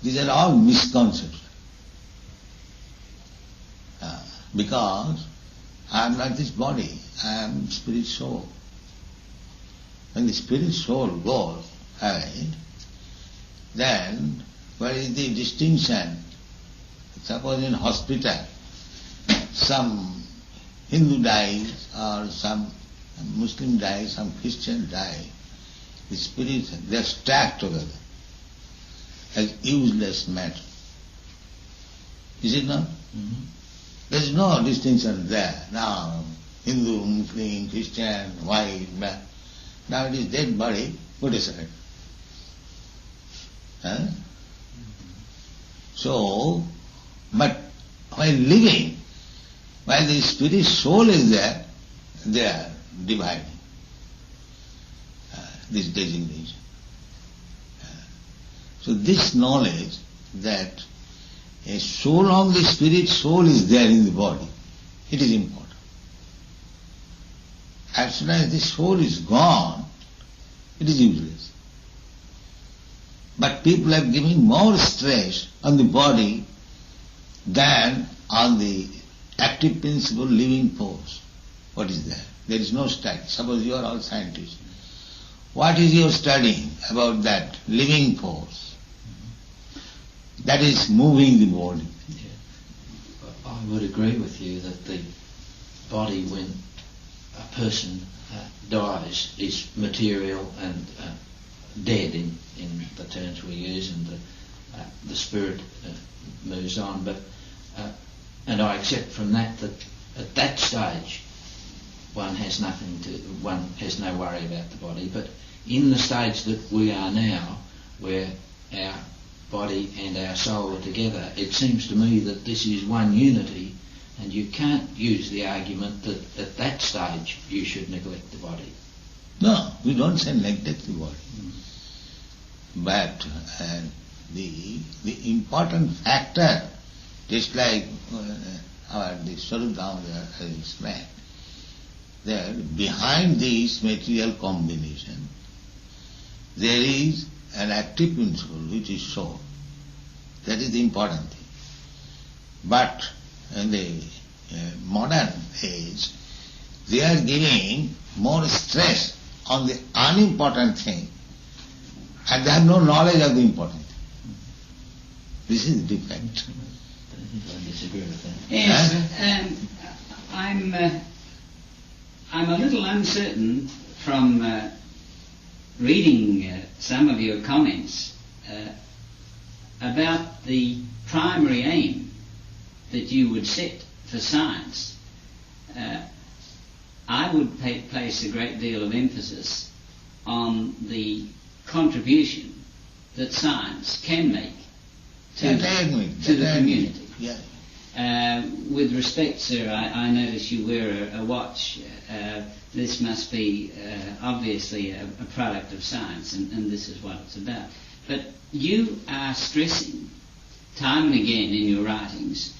These are all misconceptions. Because I am not this body, I am spirit soul. When the spirit soul goes away, then what is the distinction? Suppose in hospital, some Hindu dies or some Muslim dies, some Christian dies, the spirits, they are stacked together as useless matter. Is it not? Mm-hmm. There is no distinction there. Now, Hindu, Muslim, Christian, white, black. Now it is dead body, put aside. Huh? So, but while living, while the spirit soul is there, they are dividing this designation. So this knowledge that so long the spirit soul is there in the body, it is important. As soon as the soul is gone, it is useless. But people are giving more stress on the body than on the active principle living force. What is there? There is no study. Suppose you are all scientists. What is your studying about that living force that is moving the body? Yeah. I would agree with you that the body, when a person dies, is material and dead in the terms we use, and the spirit moves on. But and I accept from that at that stage one has no worry about the body. But in the stage that we are now, where our body and our soul are together, it seems to me that this is one unity, and you can't use the argument that at that stage you should neglect the body. No, we don't say neglect the body. But the important factor, just like the Swarup Damodar has explained, that behind this material combination there is an active principle which is soul. That is the important thing. But in the modern age, they are giving more stress on the unimportant thing, and they have no knowledge of the important thing. This is the defect. I disagree with that. Yes, I'm a little uncertain from reading some of your comments about the primary aim that you would set for science. I would place a great deal of emphasis on the contribution that science can make to the community. Yeah. With respect, sir, I notice you wear a watch. This must be obviously a product of science, and this is what it's about. But you are stressing time and again in your writings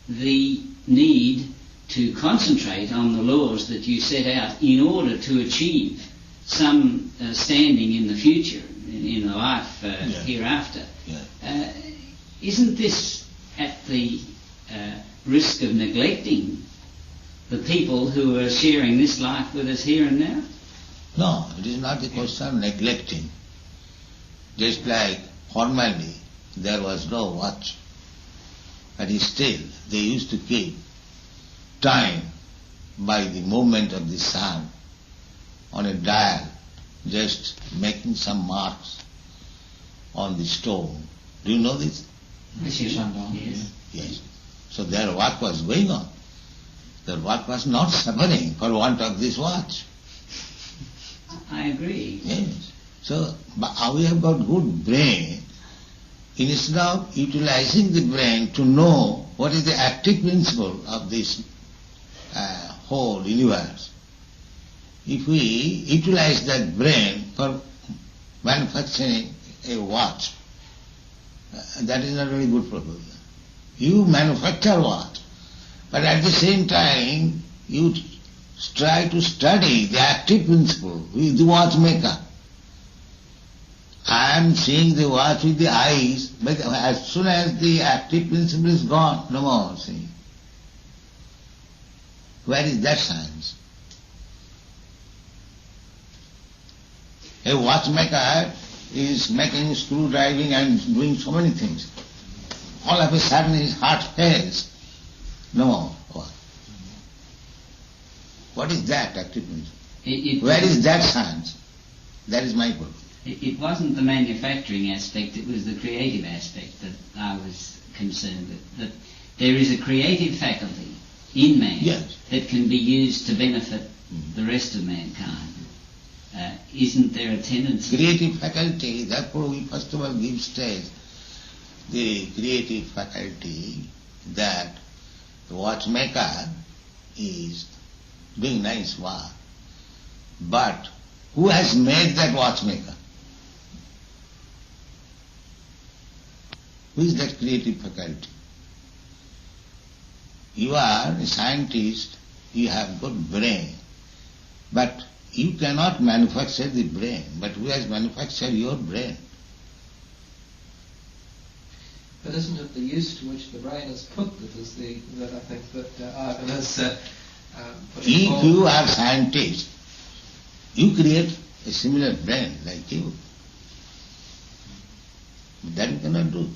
the need to concentrate on the laws that you set out in order to achieve some standing in the future, in the life hereafter. Yeah. Isn't this at the risk of neglecting the people who are sharing this life with us here and now? No, it is not the question of neglecting. Just like formerly there was no watch, but still they used to keep time by the movement of the sun on a dial, just making some marks on the stone. Do you know this? Yes. Yes. So their work was going on. Their work was not suffering for want of this watch. I agree. Yes. So we have got good brain. Instead of utilizing the brain to know what is the active principle of this whole universe, if we utilize that brain for manufacturing a watch, that is not a very good proposal. You manufacture watch, but at the same time you try to study the active principle with the watchmaker. I am seeing the watch with the eyes, but as soon as the active principle is gone, no more seeing. Where is that science? A watchmaker is making screw driving and doing so many things. All of a sudden his heart fails. No more. What is that active principle? Where is that science? That is my problem. It wasn't the manufacturing aspect, it was the creative aspect that I was concerned with. That there is a creative faculty in man Yes. that can be used to benefit the rest of mankind. Isn't there a tendency? Creative faculty, therefore we first of all give stage the creative faculty that the watchmaker is doing nice work. But who has made that watchmaker? Who is that creative faculty? You are a scientist, you have good brain, but you cannot manufacture the brain. But who has manufactured your brain? But isn't it the use to which the brain is put that is that I think that Ivan has putting If forward? you are scientist, you create a similar brain like you. That you cannot do.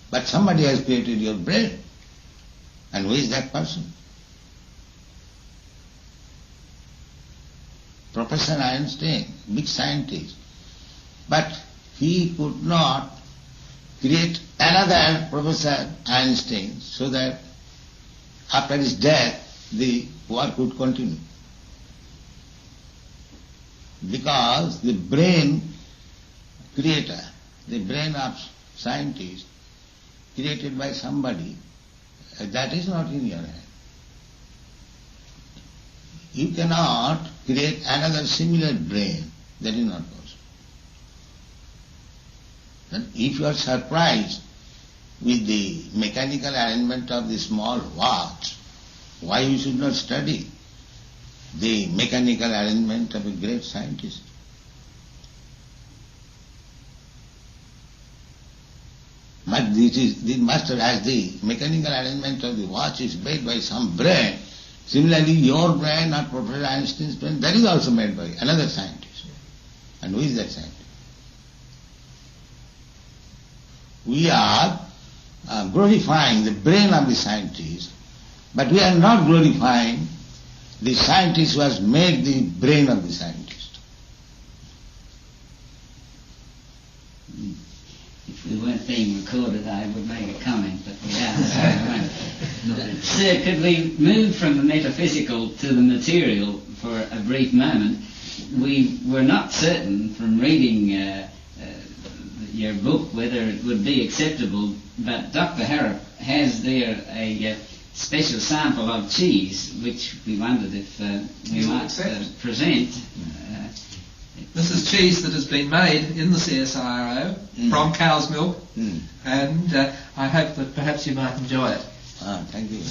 But somebody has created your brain. And who is that person? Professor Einstein, big scientist. But he could not create another Professor Einstein so that after his death the work would continue. Because the brain creator, the brain of scientist created by somebody, that is not in your hand. You cannot create another similar brain. That is not possible. And if you are surprised with the mechanical arrangement of the small watch, why you should not study the mechanical arrangement of a great scientist? But this master, as the mechanical arrangement of the watch is made by some brain, similarly your brain or Professor Einstein's brain, that is also made by another scientist. And who is that scientist? We are glorifying the brain of the scientist, but we are not glorifying the scientist who has made the brain of the scientist. If we weren't being recorded, I would make a comment, but we are. So, Sir, could we move from the metaphysical to the material for a brief moment? We were not certain from reading your book whether it would be acceptable, but Dr. Harrop has there a special sample of cheese, which we wondered if we might present. This is cheese that has been made in the CSIRO from cow's milk, and I hope that perhaps you might enjoy it. Thank you.